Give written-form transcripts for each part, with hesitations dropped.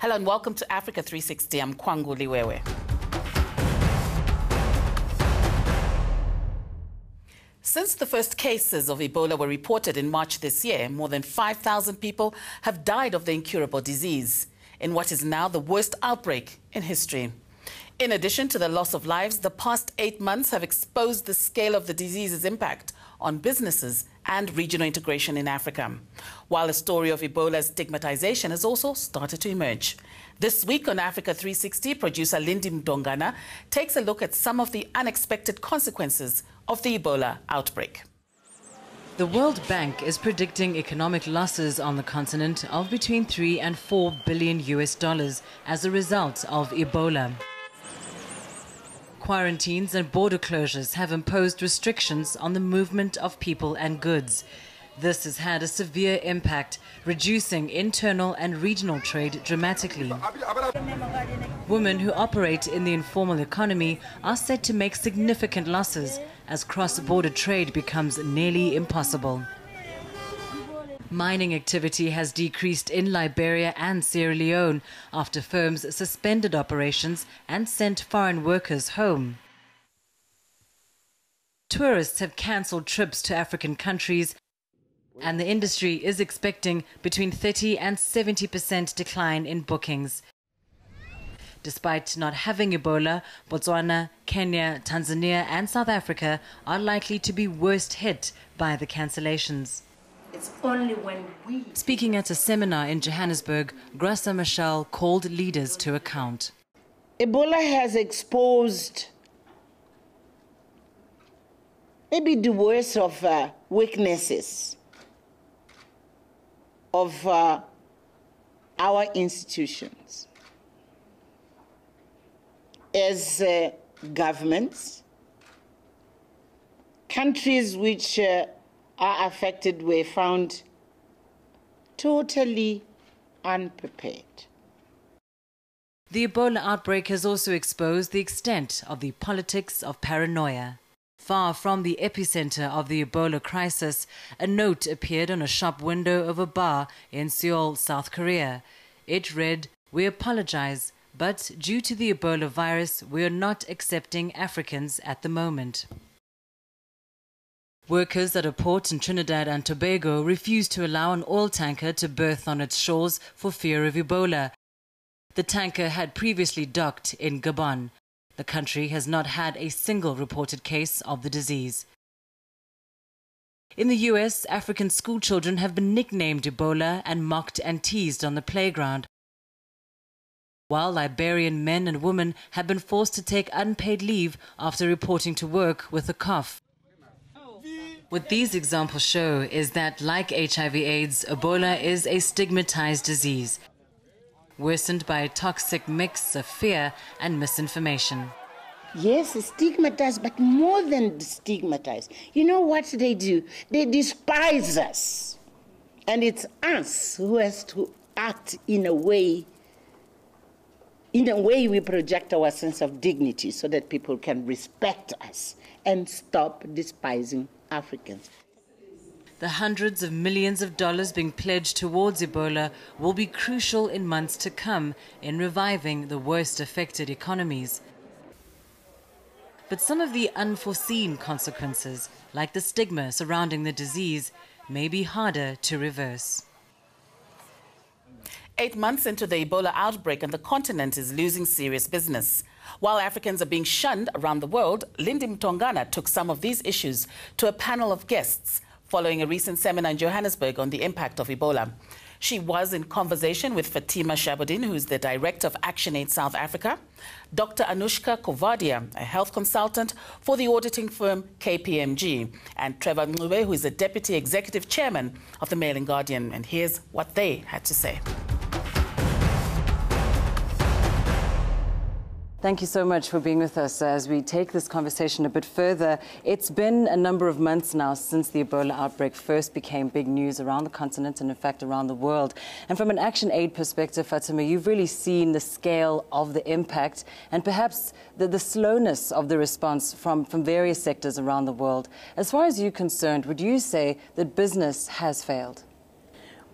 Hello and welcome to Africa 360. I'm Kwangu Liwewe. Since the first cases of Ebola were reported in March this year, more than 5,000 people have died of the incurable disease, in what is now the worst outbreak in history. In addition to the loss of lives, the past 8 months have exposed the scale of the disease's impact on businesses and regional integration in Africa, while a story of Ebola's stigmatization has also started to emerge. This week on Africa 360, producer Lindy Mdongana takes a look at some of the unexpected consequences of the Ebola outbreak. The World Bank is predicting economic losses on the continent of between 3 and 4 billion US dollars as a result of Ebola. Quarantines and border closures have imposed restrictions on the movement of people and goods. This has had a severe impact, reducing internal and regional trade dramatically. Women who operate in the informal economy are set to make significant losses as cross-border trade becomes nearly impossible. Mining activity has decreased in Liberia and Sierra Leone after firms suspended operations and sent foreign workers home. Tourists have cancelled trips to African countries, and the industry is expecting between 30 and 70% decline in bookings. Despite not having Ebola, Botswana, Kenya, Tanzania and South Africa are likely to be worst hit by the cancellations. It's only when we... Speaking at a seminar in Johannesburg, Graça Machel called leaders to account. Ebola has exposed maybe the worst of weaknesses of our institutions. As governments, countries which are affected were found totally unprepared. The Ebola outbreak has also exposed the extent of the politics of paranoia. Far from the epicenter of the Ebola crisis, a note appeared on a shop window of a bar in Seoul, South Korea. It read, "We apologize, but due to the Ebola virus, we are not accepting Africans at the moment." Workers at a port in Trinidad and Tobago refused to allow an oil tanker to berth on its shores for fear of Ebola. The tanker had previously docked in Gabon. The country has not had a single reported case of the disease. In the US, African schoolchildren have been nicknamed Ebola and mocked and teased on the playground, while Liberian men and women have been forced to take unpaid leave after reporting to work with a cough. What these examples show is that, like HIV/AIDS, Ebola is a stigmatized disease, worsened by a toxic mix of fear and misinformation. Yes, stigmatized, but more than stigmatized. You know what they do? They despise us. And it's us who has to act in a way we project our sense of dignity so that people can respect us and stop despising Africans. The hundreds of millions of dollars being pledged towards Ebola will be crucial in months to come in reviving the worst affected economies. But some of the unforeseen consequences, like the stigma surrounding the disease, may be harder to reverse. 8 months into the Ebola outbreak and the continent is losing serious business. While Africans are being shunned around the world, Lindy Mdongana took some of these issues to a panel of guests following a recent seminar in Johannesburg on the impact of Ebola. She was in conversation with Fatima Shabodin, who is the Director of ActionAid South Africa, Dr. Anushka Kovadia, a health consultant for the auditing firm KPMG, and Trevor Ngube, who is the Deputy Executive Chairman of the Mail and Guardian. And here's what they had to say. Thank you so much for being with us as we take this conversation a bit further. It's been a number of months now since the Ebola outbreak first became big news around the continent and, in fact, around the world. And from an ActionAid perspective, Fatima, you've really seen the scale of the impact and perhaps the slowness of the response from various sectors around the world. As far as you're concerned, would you say that business has failed?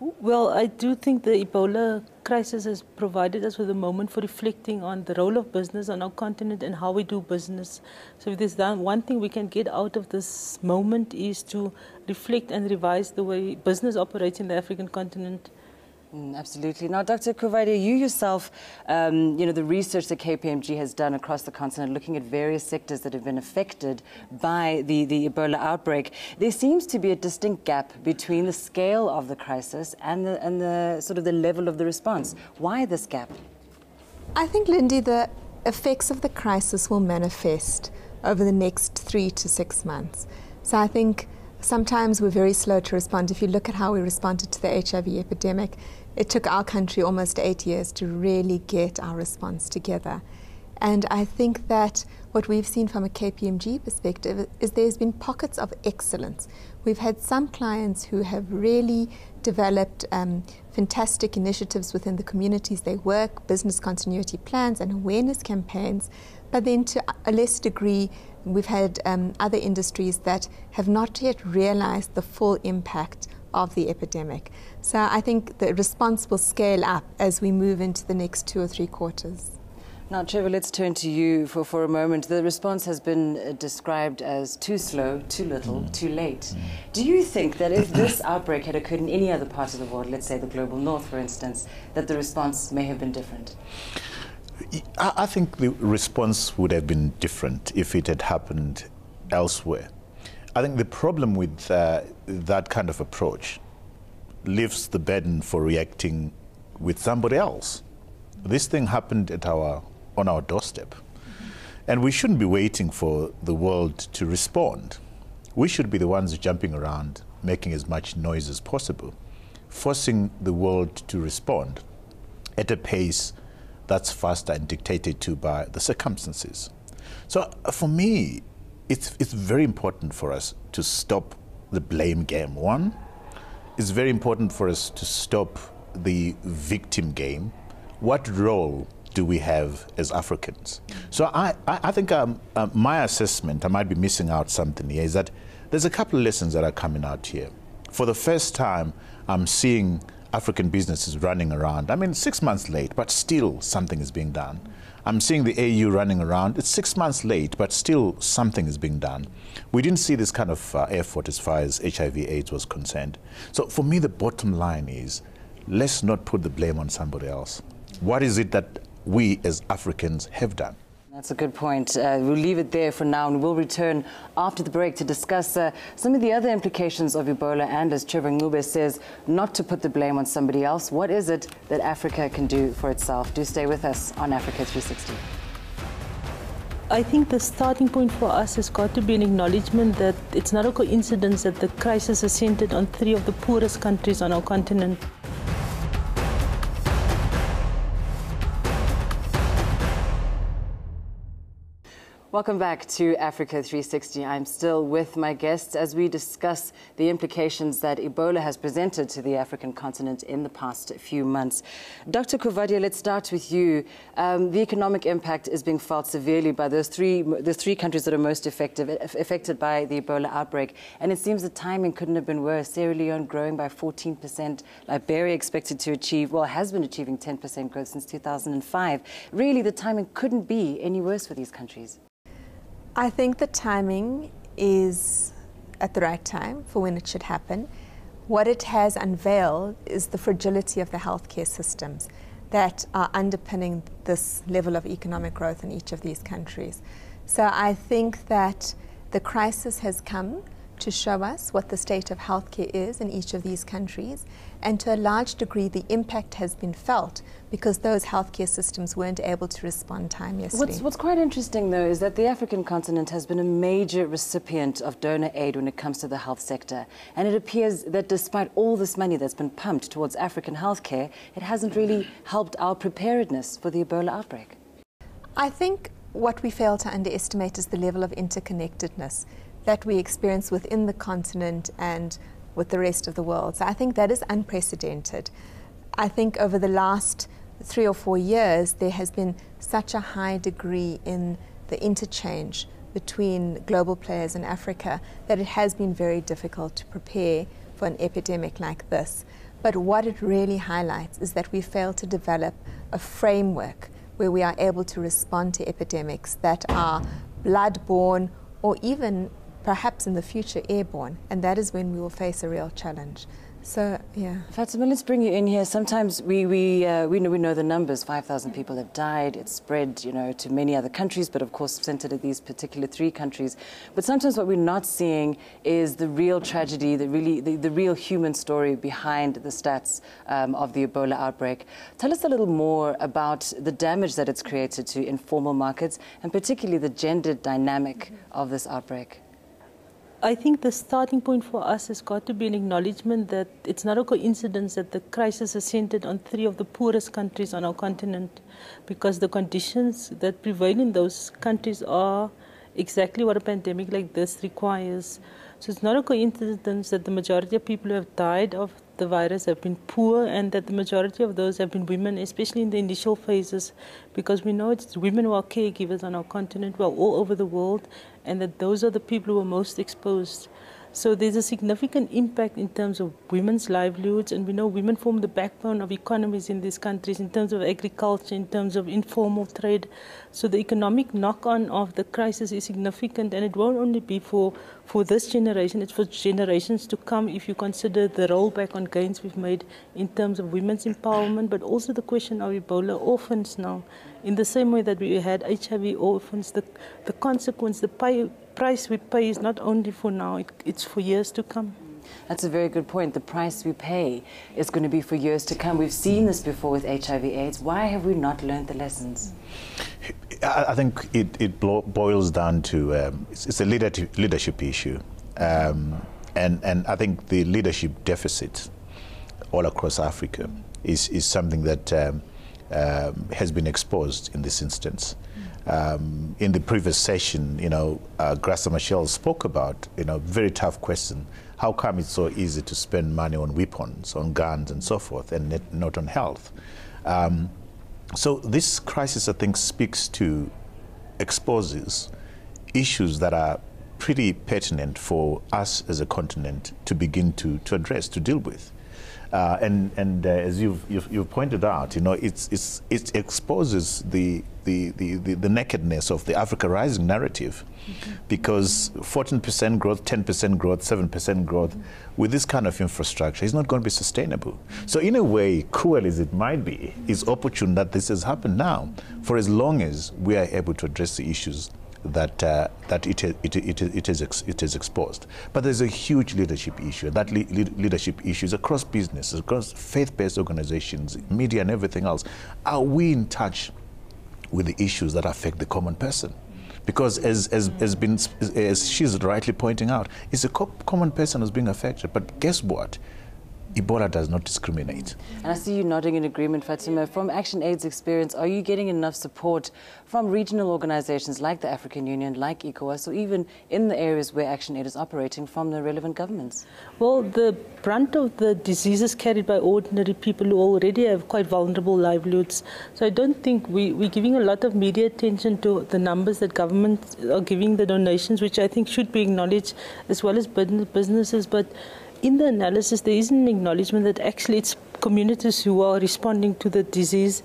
Well, I do think the Ebola crisis has provided us with a moment for reflecting on the role of business on our continent and how we do business. So if there's one thing we can get out of this moment is to reflect and revise the way business operates in the African continent. Absolutely. Now, Dr. Kwangu, you yourself, the research that KPMG has done across the continent, looking at various sectors that have been affected by the Ebola outbreak, there seems to be a distinct gap between the scale of the crisis and the sort of the level of the response. Why this gap? I think, Lindy, the effects of the crisis will manifest over the next 3 to 6 months. So I think sometimes we're very slow to respond. If you look at how we responded to the HIV epidemic, it took our country almost 8 years to really get our response together. And I think that what we've seen from a KPMG perspective is there's been pockets of excellence. We've had some clients who have really developed fantastic initiatives within the communities they work, business continuity plans and awareness campaigns. But then to a less degree, we've had other industries that have not yet realized the full impact of the epidemic. So I think the response will scale up as we move into the next 2 or 3 quarters. Now, Trevor, let's turn to you for a moment. The response has been described as too slow, too little, too late. Do you think that if this outbreak had occurred in any other part of the world, let's say the global north, for instance, that the response may have been different? I think the response would have been different if it had happened elsewhere. I think the problem with that kind of approach lifts the burden for reacting with somebody else. This thing happened on our doorstep, and we shouldn't be waiting for the world to respond. We should be the ones jumping around, making as much noise as possible, forcing the world to respond at a pace that's faster and dictated to by the circumstances. So for me, it's very important for us to stop the blame game. One, it's very important for us to stop the victim game. What role do we have as Africans? So I think my assessment, I might be missing out something here, is that there's a couple of lessons that are coming out here. For the first time, I'm seeing African businesses running around. I mean, 6 months late, but still something is being done. I'm seeing the AU running around. It's 6 months late, but still something is being done. We didn't see this kind of effort as far as HIV/AIDS was concerned. So for me, the bottom line is, let's not put the blame on somebody else. What is it that we as Africans have done? That's a good point. We'll leave it there for now, and we'll return after the break to discuss some of the other implications of Ebola, and, as Trevor Ngube says, not to put the blame on somebody else. What is it that Africa can do for itself? Do stay with us on Africa 360. I think the starting point for us has got to be an acknowledgement that it's not a coincidence that the crisis is centered on 3 of the poorest countries on our continent. Welcome back to Africa 360. I'm still with my guests as we discuss the implications that Ebola has presented to the African continent in the past few months. Dr. Kwangu, let's start with you. The economic impact is being felt severely by the three countries that are most affected by the Ebola outbreak. And it seems the timing couldn't have been worse. Sierra Leone growing by 14%. Liberia expected to achieve, well, has been achieving 10% growth since 2005. Really, the timing couldn't be any worse for these countries. I think the timing is at the right time for when it should happen. What it has unveiled is the fragility of the healthcare systems that are underpinning this level of economic growth in each of these countries. So I think that the crisis has come to show us what the state of healthcare is in each of these countries, and to a large degree the impact has been felt because those healthcare systems weren't able to respond timeously. What's quite interesting, though, is that the African continent has been a major recipient of donor aid when it comes to the health sector, and it appears that despite all this money that's been pumped towards African healthcare, it hasn't really helped our preparedness for the Ebola outbreak. I think what we fail to underestimate is the level of interconnectedness that we experience within the continent and with the rest of the world. So I think that is unprecedented. I think over the last 3 or 4 years, there has been such a high degree in the interchange between global players in Africa that it has been very difficult to prepare for an epidemic like this. But what it really highlights is that we fail to develop a framework where we are able to respond to epidemics that are blood-borne or even perhaps in the future airborne, and that is when we will face a real challenge. So, yeah. Fatima, let's bring you in here. Sometimes we know the numbers. 5,000 people have died. It's spread, to many other countries, but of course centered at these particular 3 countries. But sometimes what we're not seeing is the real tragedy, the real human story behind the stats of the Ebola outbreak. Tell us a little more about the damage that it's created to informal markets, and particularly the gendered dynamic of this outbreak. I think the starting point for us has got to be an acknowledgement that it's not a coincidence that the crisis is centered on 3 of the poorest countries on our continent, because the conditions that prevail in those countries are exactly what a pandemic like this requires. So it's not a coincidence that the majority of people who have died of the virus have been poor, and that the majority of those have been women, especially in the initial phases, because we know it's women who are caregivers on our continent, well, all over the world, and that those are the people who are most exposed. So there's a significant impact in terms of women's livelihoods, and we know women form the backbone of economies in these countries in terms of agriculture, in terms of informal trade. So the economic knock-on of the crisis is significant, and it won't only be for this generation, it's for generations to come if you consider the rollback on gains we've made in terms of women's empowerment, but also the question of Ebola orphans now. In the same way that we had HIV orphans, the consequence, the price we pay is not only for now, it's for years to come. That's a very good point. The price we pay is going to be for years to come. We've seen this before with HIV/AIDS. Why have we not learned the lessons? I think it boils down to it's a leadership issue, and I think the leadership deficit all across Africa is something that has been exposed in this instance. In the previous session, Graça Machel spoke about, very tough question. How come it's so easy to spend money on weapons, on guns and so forth, and not on health? So this crisis, I think, exposes issues that are pretty pertinent for us as a continent to begin to address, to deal with. And as you've pointed out, it exposes the nakedness of the Africa Rising narrative, because 14% growth, 10% growth, 7% growth with this kind of infrastructure is not going to be sustainable. So in a way, cruel as it might be, it's opportune that this has happened now, for as long as we are able to address the issues that it is exposed. But there's a huge leadership issue. That leadership issue is across businesses, across faith-based organizations, media and everything else. Are we in touch with the issues that affect the common person? Because as she's rightly pointing out, it's a common person who's being affected. But guess what? Ebola does not discriminate. And I see you nodding in agreement, Fatima. From Action Aid's experience, are you getting enough support from regional organizations like the African Union, like ECOWAS, or even in the areas where Action Aid is operating, from the relevant governments? Well, the brunt of the disease is carried by ordinary people who already have quite vulnerable livelihoods. So I don't think we're giving a lot of media attention to the numbers that governments are giving, the donations, which I think should be acknowledged, as well as businesses. But in the analysis, there is an acknowledgement that actually it's communities who are responding to the disease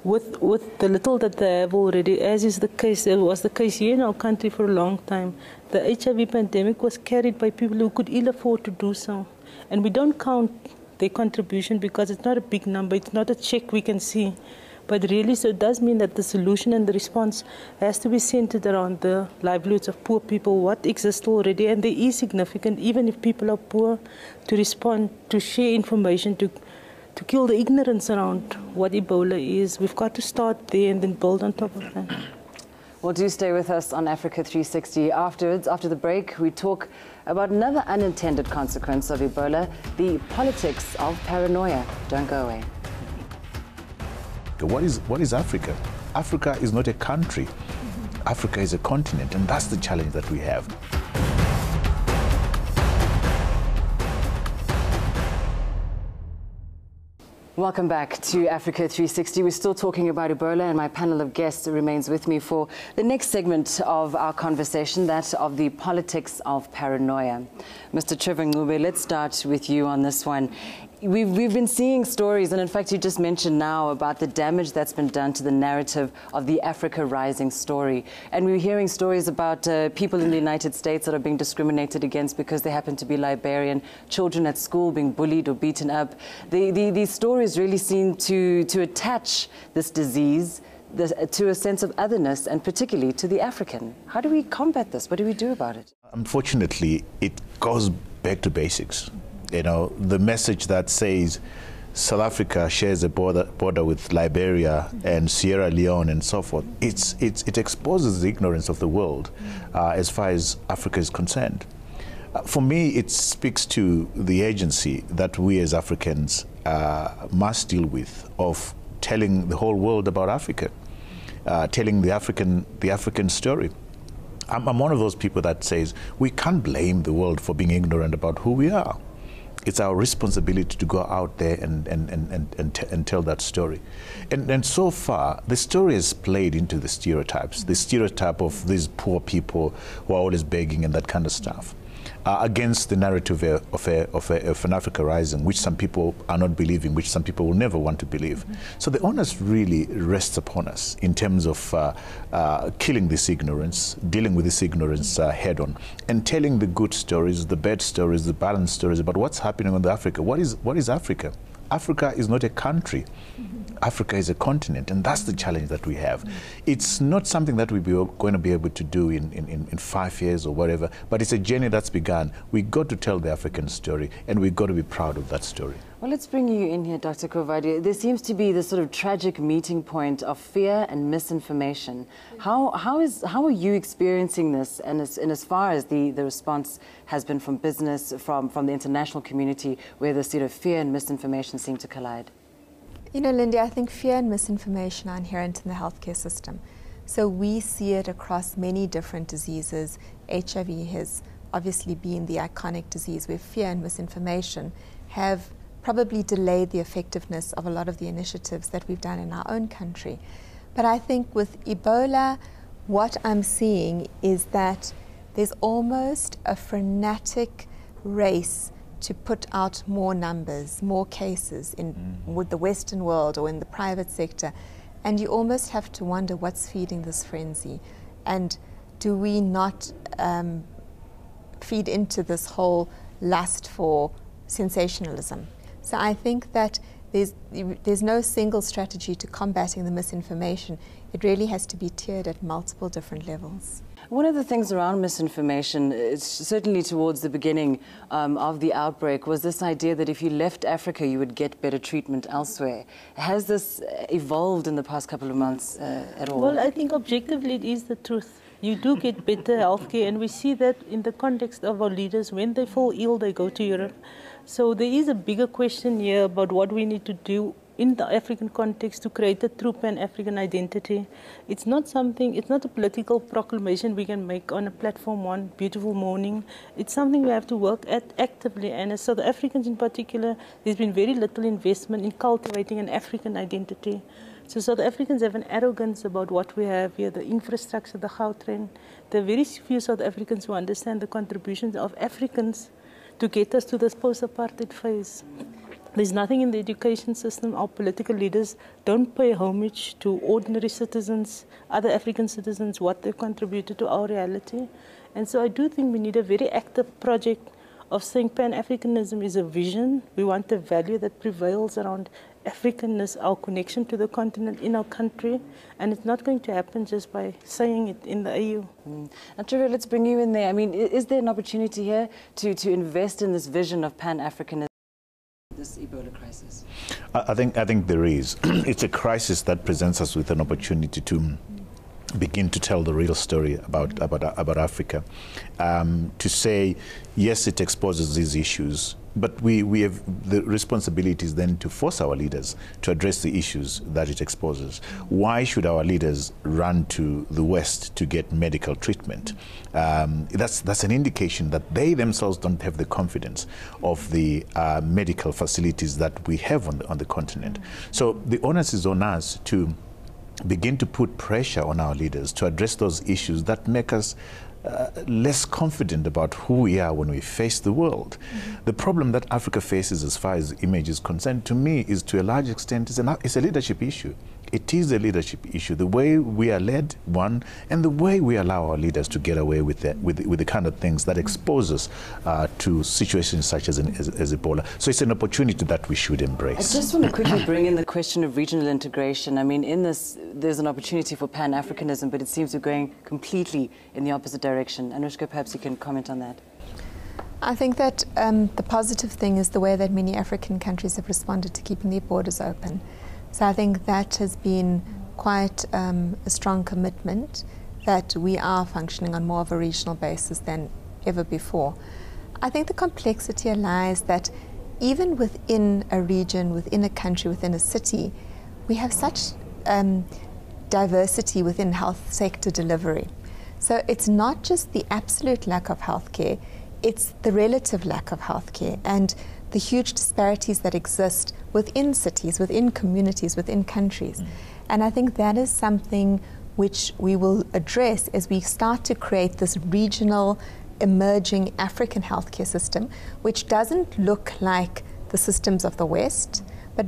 with the little that they have already, as is the case, it was the case here in our country for a long time. The HIV pandemic was carried by people who could ill afford to do so. And we don't count their contribution because it's not a big number, it's not a check we can see. But really, so it does mean that the solution and the response has to be centered around the livelihoods of poor people, what exists already, and there is significant, even if people are poor, to respond, to share information, to kill the ignorance around what Ebola is. We've got to start there and then build on top of that. Well, do stay with us on Africa 360. Afterwards, after the break, we talk about another unintended consequence of Ebola, the politics of paranoia. Don't go away. What is Africa? Africa is not a country. Africa is a continent, and that's the challenge that we have. Welcome back to Africa 360. We're still talking about Ebola, and my panel of guests remains with me for the next segment of our conversation, that of the politics of paranoia. Mr. Trevor Ngube, let's start with you on this one. we've been seeing stories, and in fact you just mentioned now about the damage that's been done to the narrative of the Africa Rising story. And we're hearing stories about people in the United States that are being discriminated against because they happen to be Liberian, children at school being bullied or beaten up. These stories really seem to attach this disease to a sense of otherness, and particularly to the African. How do we combat this? What do we do about it? Unfortunately, it goes back to basics. You know, the message that says South Africa shares a border with Liberia and Sierra Leone and so forth, it exposes the ignorance of the world as far as Africa is concerned. For me, it speaks to the agency that we as Africans must deal with, of telling the whole world about Africa, telling the African story. I'm one of those people that says we can't blame the world for being ignorant about who we are. It's our responsibility to go out there and tell that story. And so far, the story has played into the stereotypes, the stereotype of these poor people who are always begging and that kind of stuff, against the narrative of an Africa Rising, which some people are not believing, which some people will never want to believe. So the onus really rests upon us in terms of killing this ignorance, dealing with this ignorance head on, and telling the good stories, the bad stories, the balanced stories about what's happening on Africa. What is Africa? Africa is not a country. Africa is a continent, and that's the challenge that we have. It's not something that we're going to be able to do in 5 years or whatever, but it's a journey that's begun. We've got to tell the African story, and we've got to be proud of that story. Well, let's bring you in here, Dr. Kovadi. There seems to be this sort of tragic meeting point of fear and misinformation. How are you experiencing this, and as far as the response has been from business, from the international community, where this sort of fear and misinformation seem to collide? You know, Lindy, I think fear and misinformation are inherent in the healthcare system. So we see it across many different diseases. HIV has obviously been the iconic disease where fear and misinformation have probably delayed the effectiveness of a lot of the initiatives that we've done in our own country. But I think with Ebola, what I'm seeing is that there's almost a frenetic race to put out more numbers, more cases with the Western world or in the private sector. And you almost have to wonder what's feeding this frenzy. And do we not feed into this whole lust for sensationalism? So I think that there's no single strategy to combating the misinformation. It really has to be tiered at multiple different levels. One of the things around misinformation, certainly towards the beginning of the outbreak, was this idea that if you left Africa, you would get better treatment elsewhere. Has this evolved in the past couple of months at all? Well, I think objectively it is the truth. You do get better healthcare, and we see that in the context of our leaders. When they fall ill, they go to Europe. So there is a bigger question here about what we need to do in the African context to create a true Pan-African identity. It's not a political proclamation we can make on a platform one beautiful morning. It's something we have to work at actively. And as South Africans in particular, there's been very little investment in cultivating an African identity. So South Africans have an arrogance about what we have here, the infrastructure, the Gautrain. There are very few South Africans who understand the contributions of Africans to get us to this post-apartheid phase. There's nothing in the education system. Our political leaders don't pay homage to ordinary citizens, other African citizens, what they've contributed to our reality. And so I do think we need a very active project of saying Pan-Africanism is a vision. We want a value that prevails around Africanness, our connection to the continent in our country, and it's not going to happen just by saying it in the AU. And Trevor, let's bring you in there. I mean, is there an opportunity here to invest in this vision of Pan-Africanism, this Ebola crisis? I think there is. It's a crisis that presents us with an opportunity to begin to tell the real story about Africa. To say, yes, it exposes these issues, but we have the responsibilities then to force our leaders to address the issues that it exposes. Why should our leaders run to the West to get medical treatment? That's an indication that they themselves don't have the confidence of the medical facilities that we have on the continent. So the onus is on us to begin to put pressure on our leaders to address those issues that make us less confident about who we are when we face the world. The problem that Africa faces as far as image is concerned, to me, is to a large extent, it's a leadership issue. It is a leadership issue. The way we are led, one, and the way we allow our leaders to get away with the kind of things that expose us to situations such as Ebola. So it's an opportunity that we should embrace. I just want to quickly bring in the question of regional integration. I mean, in this, there's an opportunity for Pan-Africanism, but it seems we're going completely in the opposite direction. Anushka, perhaps you can comment on that. I think that the positive thing is the way that many African countries have responded to keeping their borders open. So I think that has been quite a strong commitment that we are functioning on more of a regional basis than ever before. I think the complexity lies that even within a region, within a country, within a city, we have such diversity within health sector delivery. So it's not just the absolute lack of healthcare, it's the relative lack of healthcare and the huge disparities that exist within cities, within communities, within countries. And I think that is something which we will address as we start to create this regional, emerging African healthcare system, which doesn't look like the systems of the West, but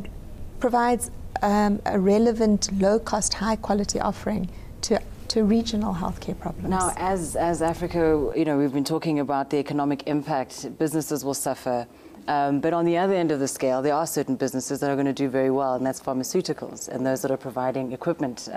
provides a relevant, low-cost, high-quality offering to regional healthcare problems. Now, as Africa, you know, we've been talking about the economic impact. Businesses will suffer. But on the other end of the scale, there are certain businesses that are going to do very well, and that's pharmaceuticals and those that are providing equipment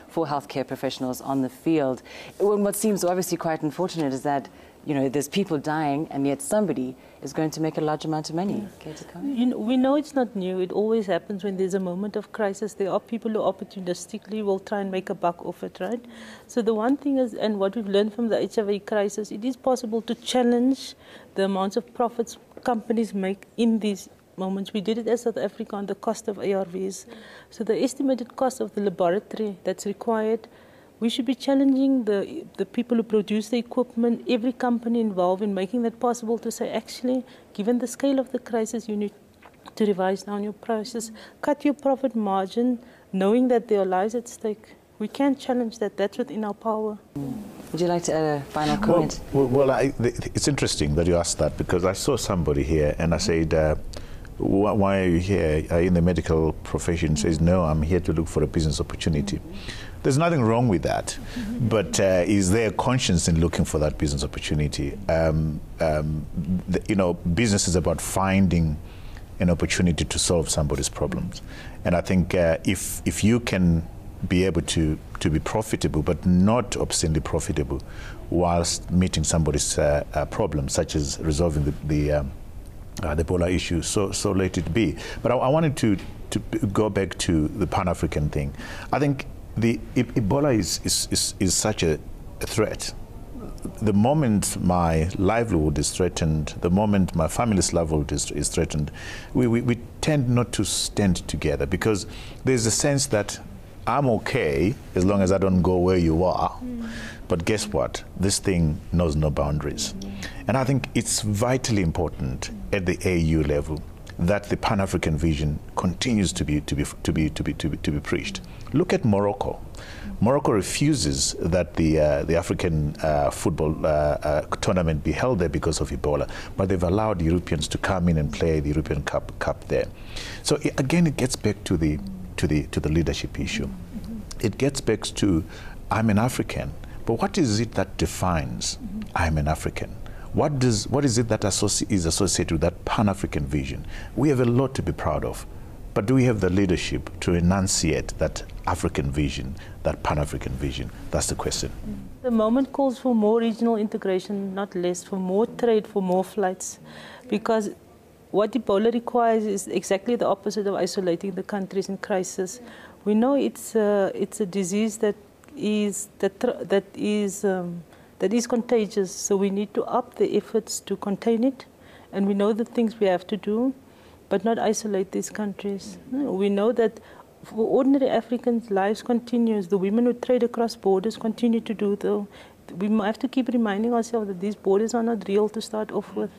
for healthcare professionals on the field. What seems obviously quite unfortunate is that, you know, there's people dying, and yet somebody is going to make a large amount of money. Care to comment? You know, we know it's not new. It always happens when there's a moment of crisis. There are people who opportunistically will try and make a buck off it, right? So the one thing is, and what we've learned from the HIV crisis, it is possible to challenge the amounts of profits companies make in these moments. We did it as South Africa on the cost of ARVs. So the estimated cost of the laboratory that's required, we should be challenging the people who produce the equipment, every company involved in making that possible, to say, actually, given the scale of the crisis, you need to revise down your prices, cut your profit margin, knowing that there are lives at stake. We can challenge that. That's within our power. Would you like to add a final comment? Well, it's interesting that you asked that, because I saw somebody here and I said, why are you here? Are you in the medical profession? Says, no, I'm here to look for a business opportunity. There's nothing wrong with that, but is there a conscience in looking for that business opportunity? You know, business is about finding an opportunity to solve somebody's problems. And I think if you can be able to be profitable, but not obscenely profitable, whilst meeting somebody's problems, such as resolving the Ebola issue, so let it be. But I wanted to go back to the Pan-African thing. I think the Ebola is such a threat. The moment my livelihood is threatened, the moment my family's livelihood is threatened, we tend not to stand together, because there's a sense that I'm okay as long as I don't go where you are. But guess what? This thing knows no boundaries. And I think it's vitally important at the AU level that the Pan-African vision continues to be preached. Look at Morocco. Morocco refuses that the African football tournament be held there because of Ebola, but they've allowed Europeans to come in and play the European Cup there. So again, it gets back to the leadership issue. It gets back to, I'm an African, but what is it that defines I'm an African? What is it that is associated with that Pan-African vision? We have a lot to be proud of, but do we have the leadership to enunciate that African vision, that Pan-African vision? That's the question. The moment calls for more regional integration, not less, for more trade, for more flights, because what Ebola requires is exactly the opposite of isolating the countries in crisis. We know it's a disease that is contagious, so we need to up the efforts to contain it, and we know the things we have to do, but not isolate these countries. We know that for ordinary Africans, lives continues. The women who trade across borders continue to do though. We have to keep reminding ourselves that these borders are not real to start off with.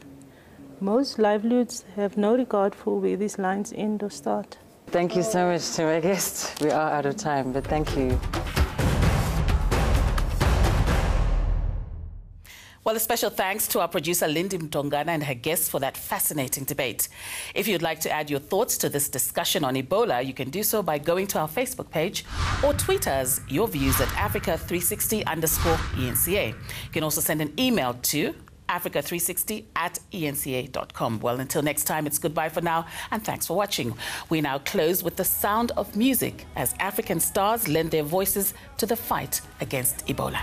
Most livelihoods have no regard for where these lines end or start. Thank you so much to my guests. We are out of time, but thank you. Well, a special thanks to our producer Lindy Mtongana and her guests for that fascinating debate. If you'd like to add your thoughts to this discussion on Ebola, you can do so by going to our Facebook page or tweet us your views at Africa360_ENCA. You can also send an email to Africa360@enca.com. Well, until next time, it's goodbye for now, and thanks for watching. We now close with the sound of music as African stars lend their voices to the fight against Ebola.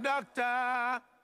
Doctor.